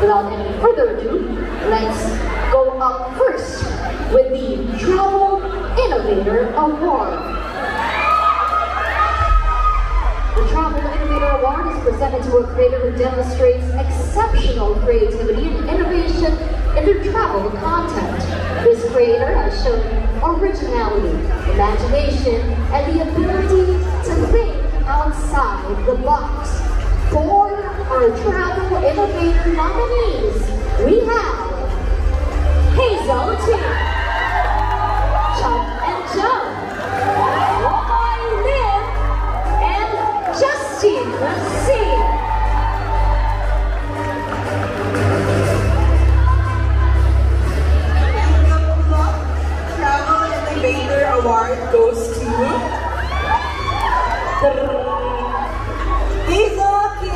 without any further ado, let's go up first with the Travel Innovator Award. The Travel Innovator Award is presented to a creator who demonstrates exceptional creativity and innovation in their travel content. This creator has shown originality, imagination, and the ability to think outside the box. For our Travel Innovator nominees, we have Hazel T, Chuck and Joe, Roy Lin, and Justine C. Travel Innovator Award goes to Hazel T.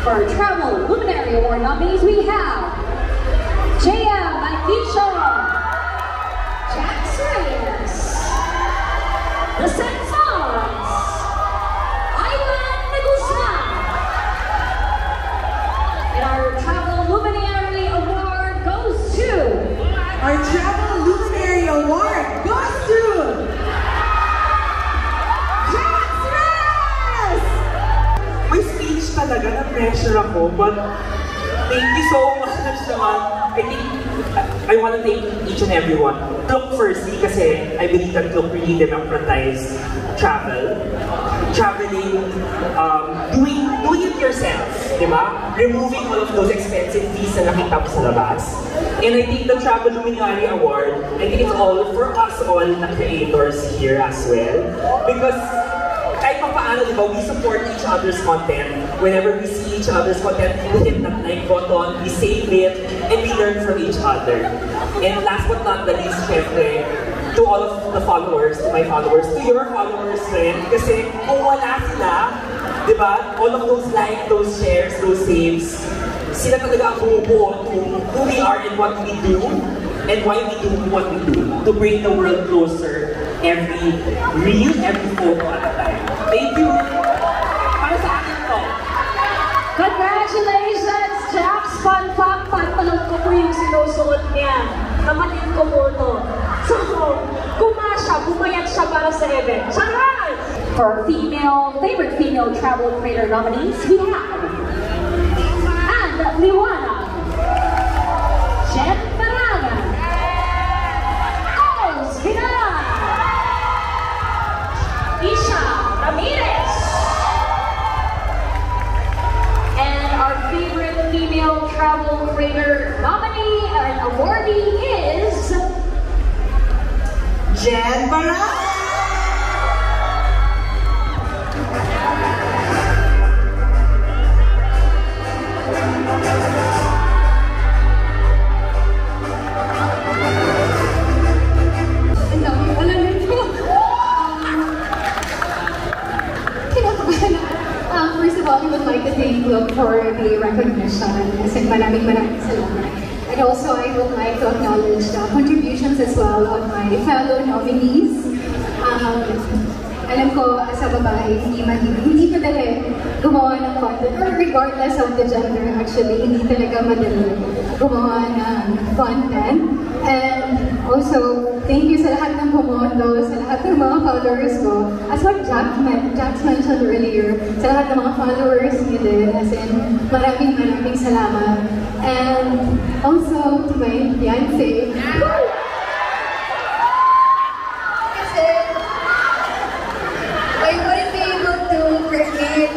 For our Travel Luminary Award nominees, we have JM Maniquisho, Jax Reyes, The Sensons, Ivan Negusman. And our Travel Luminary Award goes to... Our Travel Luminary Award goes to... Talaga na-pressure ako, but thank you so much naman. I think I want to thank each and everyone. Look firstly kasi I believe that Look really democratized travel. Traveling, doing it yourself, di ba? Removing all of those expensive fees na nakita mo sa labas. And I think the Travel Luminary Award, I think it's all for us all na creators here as well. Because kahit pa paano, di ba, we support each other's content. Whenever we see each other's content, we hit that like button, we save it, and we learn from each other. And last but not the least, syempre, to all of the followers, to my followers, to your followers rin. Kasi kung wala sila, di ba, all of those likes, those shares, those saves, sila talaga ang bumubuo to who we are and what we do, and why we do what we do, to bring the world closer every reel, every photo at a time. Thank you! Para sa akin to. Congratulations, Jax! Fun fact, pagpalog ko po yung sinusuot niya. Namatid ko po ito. So, bumayat siya para sa event. Charot! For favorite female travel creator nominees, we have And Liwana, Jen Barana, Oz Vinan, Isha Ramirez, and our favorite female travel creator nominee and awardee is Jen Barana. First of all, we would like to thank Look for the recognition. Kasi maraming salamat. And also, I would like to acknowledge the contributions as well of my fellow nominees. Alam ko, as a babae, hindi madali gumawa ng content, or regardless of the gender, actually, hindi talaga madali gumawa ng content. And also, thank you sa lahat ng bumoto, sa lahat lahat ng mga followers ko. As what Jax mentioned earlier, sa lahat ng mga followers niyo din, as in, maraming salamat. And also to my fiancé. Kasi, I wouldn't be able to create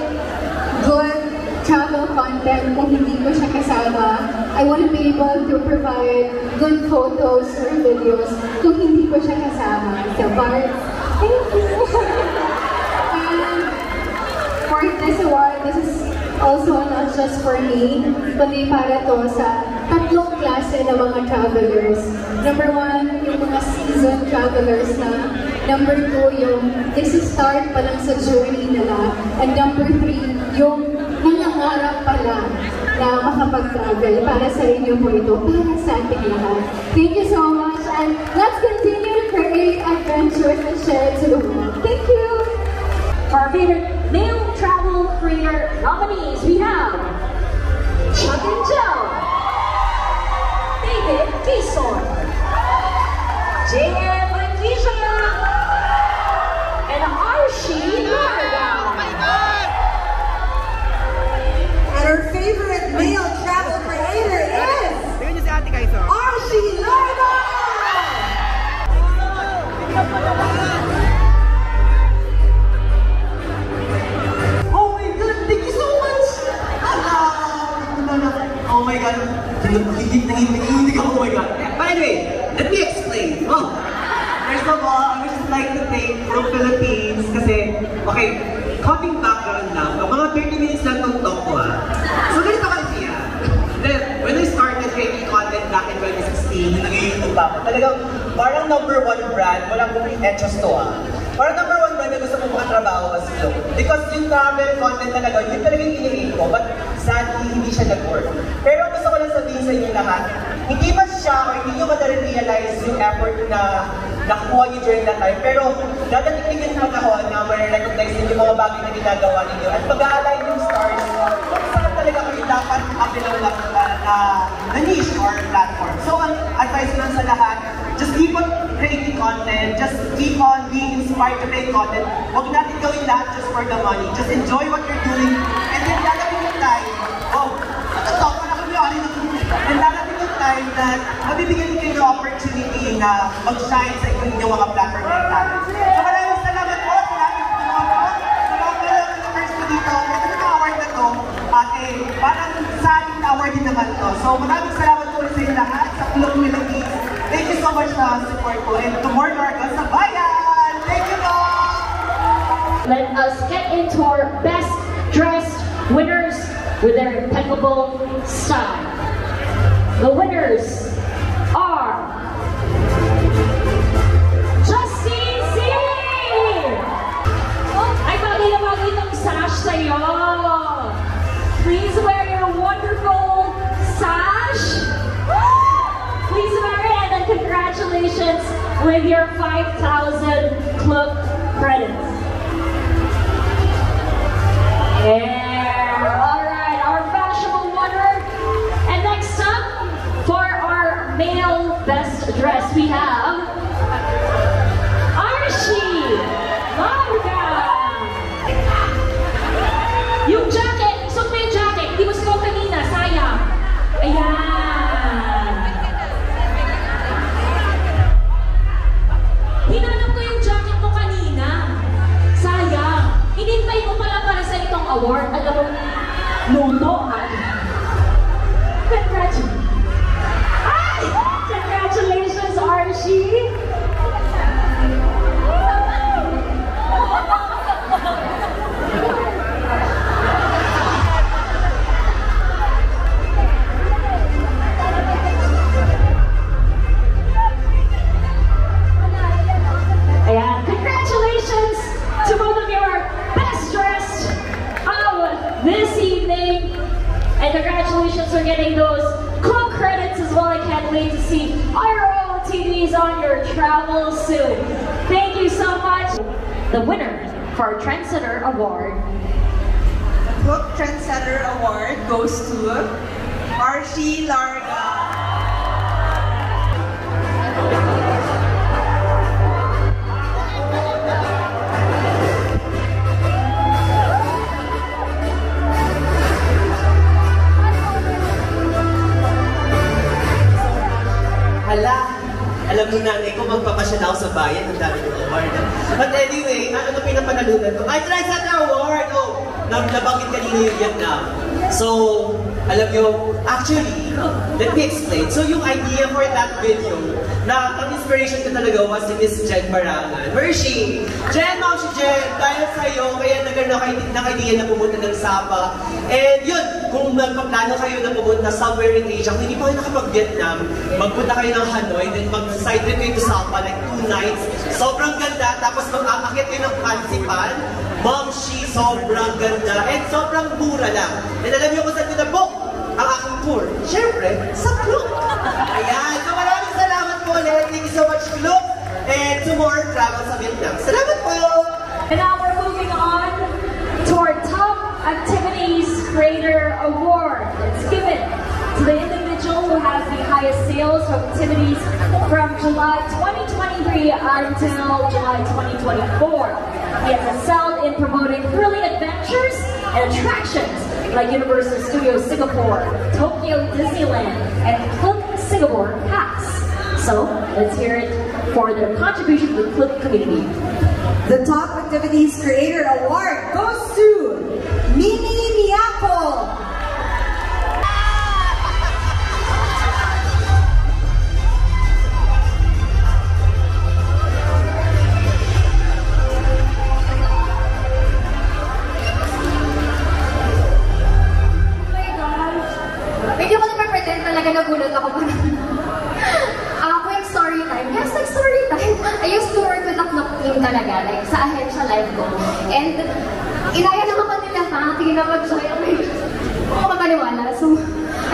good travel content kung hindi ko siya kasama. I wouldn't be able to provide good photos or videos kung hindi ko siya kasama. So, Bart, thank you! And for this award, this is also not just for me, kundi para to sa tatlong klase ng mga travelers. Number 1, yung mga seasoned travelers na. Number 2, yung nag-start pa lang sa journey nila. And number 3, yung nangangarap pa lang na makapag-travel. Para sa inyo po ito, para sa ating lahat. Thank you so much, and let's continue to create adventures and share it to the world. Thank you! For our favorite male travel creator nominees, we have Chuck and Joe, David Quezon, J.M. Antisha, and Archie Larga. And our favorite male travel creator is Archie Larga! Oh my God! Thank you so much! Oh my God! Nanginig ako, oh my God! But anyway, let me explain. Oh, first of all, I would just like to thank Pro Philippines kasi, okay, cutting background lang. Mga 30 minutes lang itong talk ko So ganito kasi Then, when I started creating content back in 2016, nung nag-YouTube ako, talagang parang number 1 brand, walang etchos to Parang number 1 brand na gusto kong makatrabaho was Flow. Because yung travel content talaga, yun talaga yung pinili ko, but sadly, hindi siya nag-work. Pero gusto ko lang sabihin sa inyo lahat, hindi ba siya or hindi nyo realize yung effort na nakuha niyo during that time. Pero dadating din yung panahon na ma-recognize din yung mga bagay na ginagawa ninyo at pag-aalign yung stars kung saan talaga kayo dapat available na niche or platform. So ang advice lang sa lahat, just keep on creating content, just keep on being inspired to create content. Huwag natin gawin lahat just for the money. Just enjoy what you're doing and then dadating yung time, and dadating yung time na mabibigyan kayo ng opportunity na mag-shine sa inyong mga platform and talents. So maraming salamat po sa lahat ng tulungan po. Sa mga members ko dito, ito yung award na to, parang saling award din naman to. So maraming salamat po sa inyo lahat sa Club Philippines. Thank you so much sa support po. And to more Norcas sa bayan! Thank you po! Let us get into our best dressed winners with their impeccable style. The winners are Justine C! Ay, bagay ng sash sa'yo. Please wear your wonderful sash. Please wear it, and then congratulations with your 5,000 club credits. Yeah. All right, our fashionable winner. And next up, for our male best dress, we have Archie Larga. Yung jacket, suot mo yung jacket. Hindi mo suot kanina, sayang. Ayan. Hinanap ko yung jacket mo kanina. Sayang. Hinintay mo pala para sa itong award. Alam mo, lunoan. Congratulations, Archie! Ayan, congratulations to both of your best dressed of this evening. And congratulations for getting those club credits as well. I can't wait to see IRL TVs on your travels soon. Thank you so much. The winner for our Trendsetter Award. The Club Trendsetter Award goes to Archie Larga. Alam mo nanay ko, magpapasya na ako sa bayan, ang dami ng award. But anyway, ano na pinapanalunan ko? Ay, try sa award! Oh, nabanggit kanina yung Vietnam. So, alam nyo, actually, let me explain. So, yung idea for that video, na ang inspiration ko talaga was si Miss Jen Barangan. Where is she? Jen, ma'am si Jen, dahil sa'yo, kaya nag-idea na pumunta ng Sapa. And yun, kung magpaplano kayo na pumunta somewhere in Asia, kung hindi pa kayo nakapag-Vietnam, magpunta kayo ng Hanoi, then mag-side trip kayo to Sapa, like 2 nights. Sobrang ganda, tapos mag-aakit kayo ng Pansipan. Ma'am, she, sobrang ganda, and sobrang mura lang. And alam niyo kung saan ko na-book ang aking tour? Siyempre, sa Klook. Ayan, so maraming salamat po ulit. Thank you so much, Klook. And to more travel sa Vietnam. Salamat po! And now we're moving on to our Top Activities Creator Award. It's given to the individual who has the highest sales of activities from July 2023 until July 2024. He has excelled in promoting thrilling adventures and attractions like Universal Studios Singapore, Tokyo Disneyland, and Club Singapore Pass. So, let's hear it for their contribution to the Club community. The Top Activities Creator Award goes to Mimi Miyako. Nagulat ako pa quick story time. Yes, like story time. I used to work with a Klook team talaga, like sa ahensya live ko. And inaya naman ko nila ha, tingin na mag-joy. Ako makaniwala. So,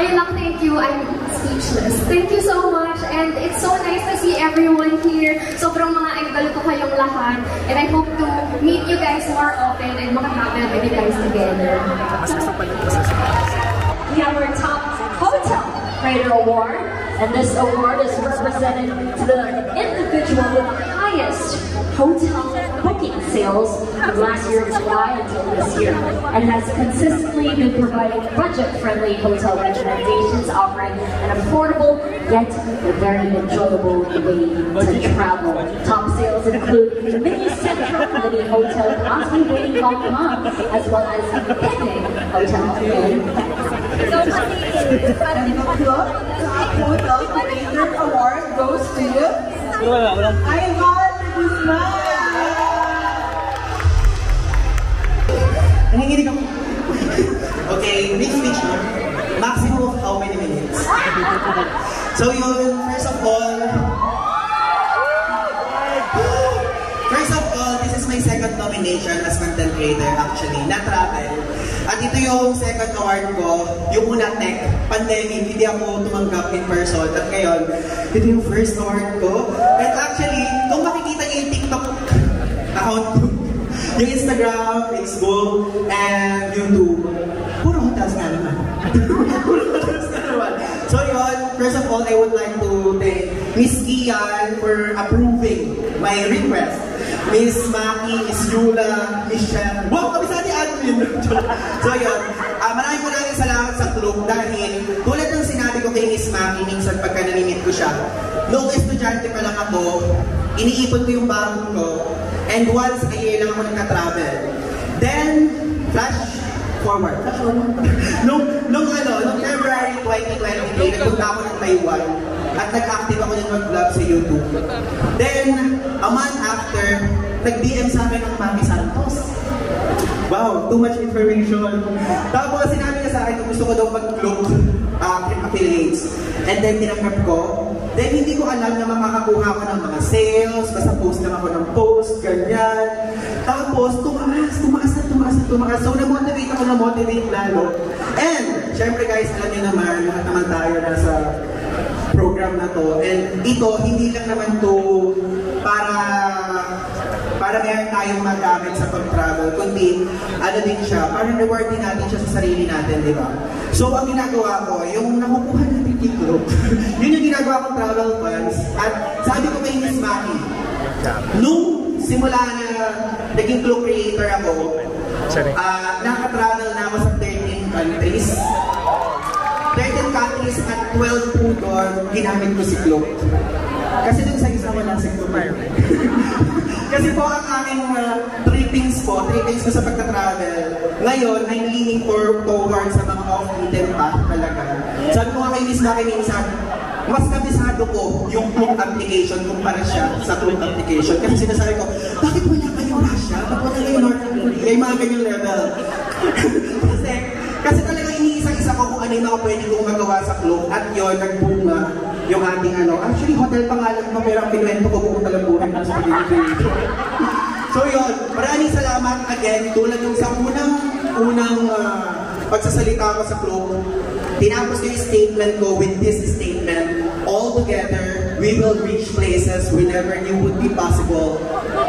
ayun lang, thank you. I'm speechless. Thank you so much. And it's so nice to see everyone here. Sobrang mga idol ko kayong lahat. And I hope to meet you guys more often and makatravel with you guys together. We have our Top Hotel Creator Award, and this award is represented to the individual with the highest hotel booking sales from last year July until this year, and has consistently been providing budget-friendly hotel recommendations, offering an affordable yet a very enjoyable way to travel. Top sales include the Mini Central Mini Hotel Cosby Waiting Hong Kong, as well as the Picnic Hotel in So, Club Top Hotel Creator Award goes to Ivan Guzman. Nanginginig ako. Okay, next speech mo. Maximum of how many minutes? So yun, first of all, this is my second nomination as content creator actually, na travel. At ito yung second award ko, yung una tech, pandemic, hindi ako tumanggap in person. At ngayon, ito yung first award ko. And actually, kung makikita niyo yung TikTok account ko, yung Instagram, Facebook, and YouTube, puro hotels nga naman. Puro hotels nga naman. So yun, first of all, I would like to thank Miss Ian for approving my request. Miss Maki, Miss Yula, Miss Chef. Wow, kabisa ni admin! So yun, maraming salamat sa Klook dahil tulad ng sinabi ko kay Miss Maki minsan pagka namimit ko siya, noong estudyante pa lang ako, iniipon ko yung baron ko, and once a year lang ako nagka-travel. Then, flash forward. Nung February 2023, nagpunta ako ng Taiwan at nag-active ako ng mag-vlog sa YouTube. Then, a month after, nag-DM sa akin ng Mami Santos. Wow, too much information. Tapos, sinabi niya sa akin kung gusto ko daw mag-Klook affiliates. And then, tinanggap ko. Then, hindi ko alam na makakakuha ako ng mga sales, basta post lang ako ng post, ganyan. Tapos, tumaas. So, na-motivate lalo. And, syempre guys, alam niyo naman, lahat naman tayo nasa program na to. And ito, hindi lang naman to para meron tayong magamit sa pag-travel, kundi ano din siya, parang reward din natin siya sa sarili natin, di ba? So, ang ginagawa ko, yung nakukuha natin yung Klook, yun yung ginagawa kong travel funds. At sabi ko kay Miss Maki, nung simula na naging Klook creator ako, nakatravel na ako sa 13 countries. 13 countries at 12 po doon, ginamit ko si Klook. Kasi dun sa isa wala si Cooper. Kasi po ang aming trippings ko sa pagka-travel. Ngayon, I'm leaning towards sa mga off-beaten path talaga. Sabi ko nga kay Miss Maki minsan, mas kabisado ko yung Klook application kumpara siya sa Klook application. Kasi sinasabi ko, bakit wala kayong Russia? Bakit wala kayong North Korea? May mga ganyang level. kasi talaga iniisa-isa ko kung ano yung mga pwede kong magawa sa Klook. At yun, nagbunga yung ating actually hotel pangalan mo, pero ang kinuwento ko buong talambuhan na sa pagiging. So yun, maraming salamat again. Tulad yung sa unang pagsasalita ko sa Klook, tinapos ko yung statement ko with this statement, all together, we will reach places we never knew would be possible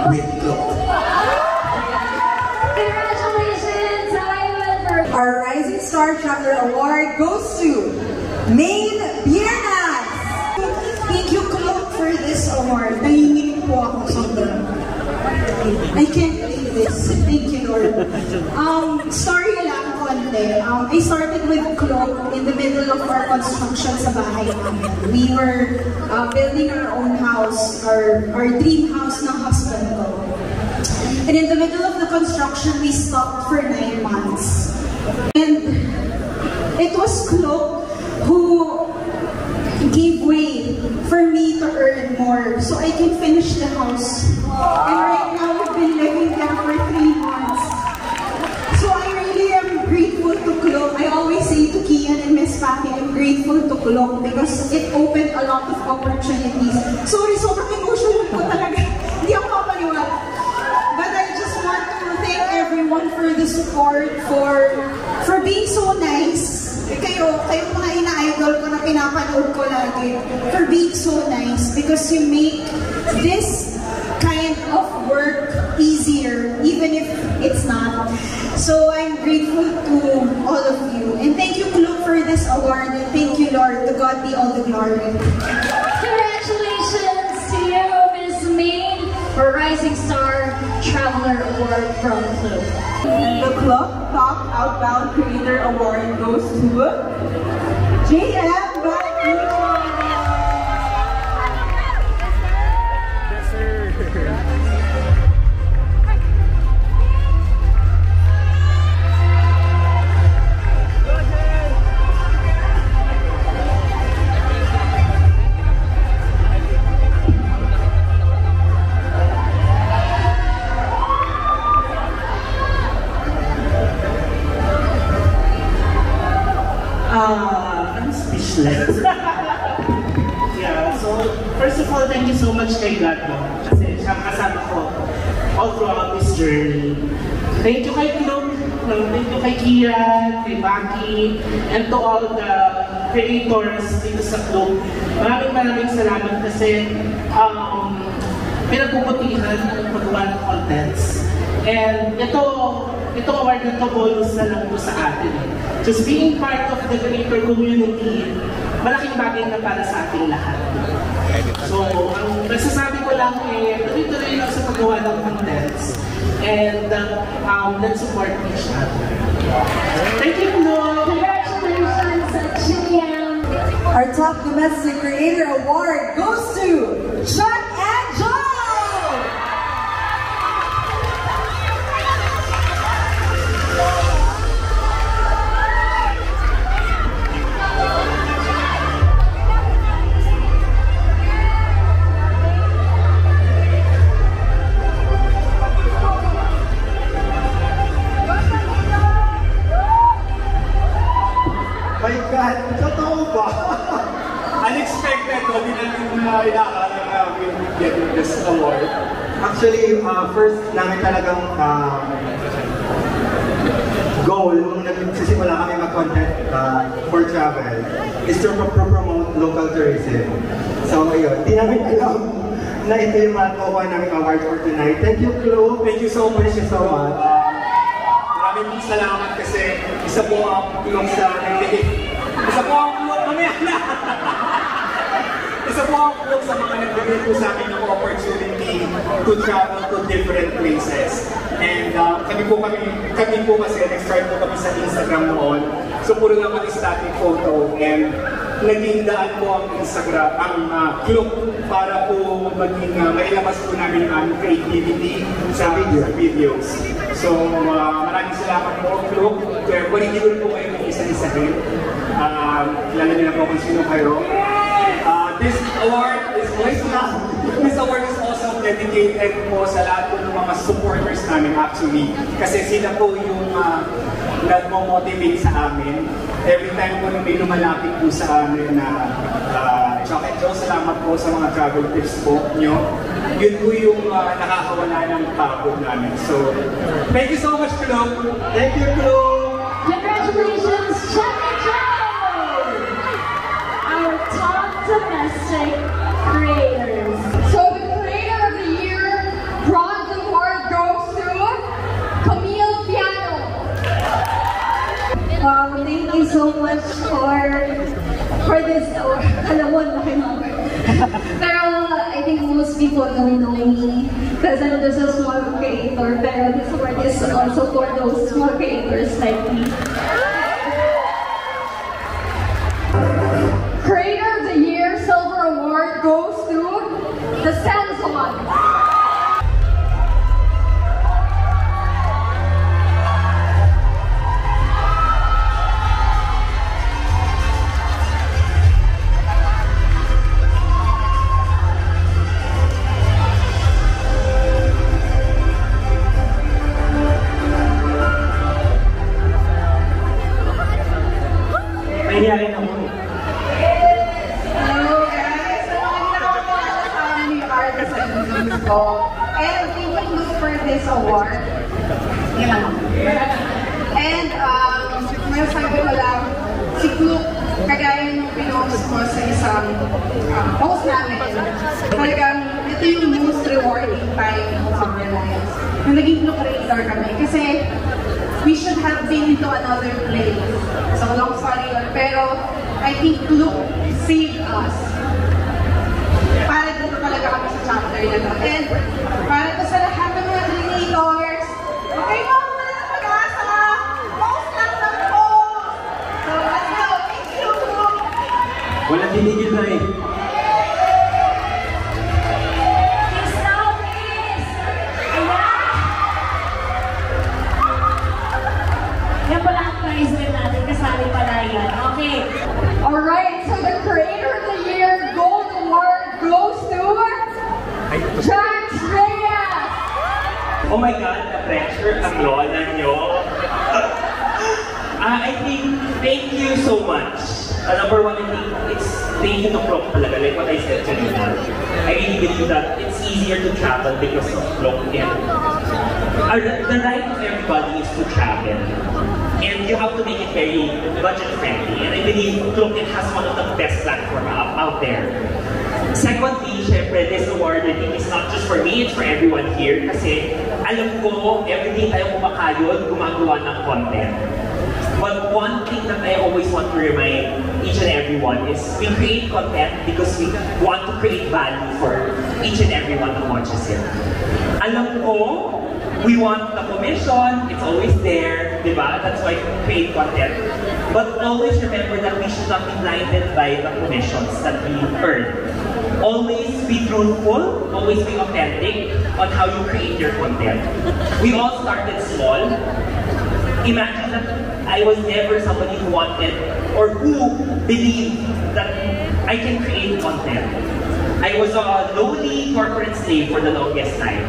with Klook. Congratulations, Ivan! Our Rising Star Traveler Award goes to Maine Biernas. Thank you, Klook, for this award. Nanginginig po ako sobrang. I can't believe this. Thank you, Lord. Story lang konti. I started with Klook in the middle of our construction sa bahay namin. We were building our own house, our dream house ng husband ko. And in the middle of the construction, we stopped for 9 months. And it was Klook who gave way for me to earn more so I can finish the house. And right now, we've been living there for 3 months. So I really am grateful to Klook. I always say to Kian and Miss Patty, I'm grateful to Klook because it opened a lot of opportunities. Sorry, sobrang emotional po talaga. Hindi ako kapaliwala. But I just want to thank everyone for the support, for being so nice. Kayo mga ina-idol ko na pinapanood ko lagi, for being so nice because you make this kind of work easier even if it's not. So I'm grateful to all of you. And thank you, Klook, for this award. And thank you, Lord. To God be all the glory. Congratulations to you, Miss Maine, for Rising Star Traveler Award from Klook. The Klook Top Outbound Creator Award goes to JM Bautista. I'm speechless. Yeah, so first of all, thank you so much kay God, no? Kasi siya kasama ko all throughout this journey. Thank you kay Klook, thank you kay Kian, kay Maki, and to all the creators dito sa Klook. Maraming salamat kasi pinagbubutihan ang paggawa ng contents. And itong award na ito, bonus na lang ito sa atin. Just being part of the creator community, malaking bagay na para sa ating lahat. So, ang nasasabi ko lang tuloy-tuloy lang sa paggawa ng contents. And let's support each other. Thank you, Flo! Congratulations, Julian! Our Top Domestic Creator Award goes to Chuck and Joe! My God, totoo ba? Unexpected, no? Hindi natin inakala na we'll get this award. Actually, first namin talagang goal nung nagsisimula kami mag-content for travel is to promote local tourism. So, ayun, di namin alam na ito yung matukuha namin award for tonight. Thank you, Flo. Thank you so much. Maraming salamat kasi isa po ang tulong sa nagbigay. Isa po ang tulong sa mga nagbigay po sa akin ng opportunity to travel to different places. And kami po kasi nag-start po kami sa Instagram noon. So puro lang kami static photo and naging daan po ang Instagram, ang Klook para po maging mailabas po namin ang aming creativity sa videos. So, maraming salamat po, Klook. Panigilin po kayo ng isa-isahin. Kilala niyo na po kung sino kayo. This award is also dedicated po sa lahat po ng mga supporters namin actually. Kasi sila po yung nagmo-motivate sa amin. Every time po may lumalapit po sa amin na Chocolate Joe, salamat po sa mga travel tips po nyo. Yun po yung nakakawala ng pagod namin. So, thank you so much, Klook. Thank you, Klook. Congratulations, Chocolate Joe! Our top domestic creators. So the Creator of the Year bronze award goes to Camille Piano. Wow, thank you so much for this award. Alam mo, laki number. Pero I think most people don't know me because I'm just a small creator. Pero this award is also for those small creators like me. Creator of the Year Silver Award goes to the Samsung. Mahihayin ako. Hello guys! So, I'm artist and ko. And we will look for this award. Yeah. And masasabi ko lang, si Klook, kagaya nung pinost mo sa isang post namin, talagang ito yung most rewarding time of our lives. Nung naging Klook creator kami. Kasi we should have been into another place. So long story yun. Pero I think Klook saved us. Para dito talaga kami sa chapter na to. And para to sa lahat ng mga creators, okay mo, wala na pag-asa. Post lang ng post. So let's go. Thank you. Walang tinigil na eh. Yan pala ang prize win natin, kasali pala yan. Okay. Alright, so the Creator of the Year Gold Award goes to Jax Reyes. Oh my God, the pressure, ang lola nyo. I think, thank you so much. Number one, I think it's thank you to Klook talaga, like what I said kanina. I really believe that it's easier to travel because of Klook. The right of everybody is to travel. And you have to make it very budget-friendly. And I believe Klook has one of the best platforms out there. Secondly, syempre, this award I think is not just for me, it's for everyone here. Kasi alam ko, everyday tayo kumakayod, gumagawa ng content. But one thing that I always want to remind each and everyone is we create content because we want to create value for each and everyone who watches it. Alam ko, we want the commission, it's always there, diba? That's why we create content. But always remember that we should not be blinded by the commissions that we earn. Always be truthful, always be authentic on how you create your content. We all started small. Imagine that I was never somebody who wanted or who believed that I can create content. I was a lowly corporate slave for the longest time.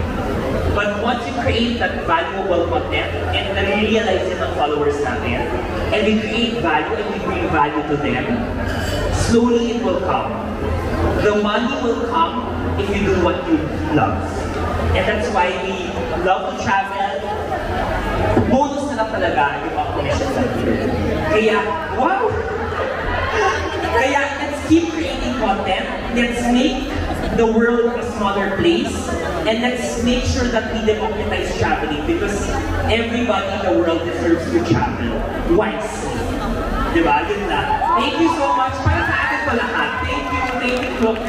But once you create that valuable content and then we realize it ang followers natin, and we create value and we bring value to them, slowly it will come. The money will come if you do what you love. And that's why we love to travel. Bonus na lang talaga yung mga commissions natin. Kaya, wow! Kaya, let's keep creating content. Let's make the world a smaller place. And let's make sure that we democratize traveling because everybody in the world deserves to travel wisely. Diba? Yun lang. Thank you so much para sa atin pa lahat. Thank you, Klook.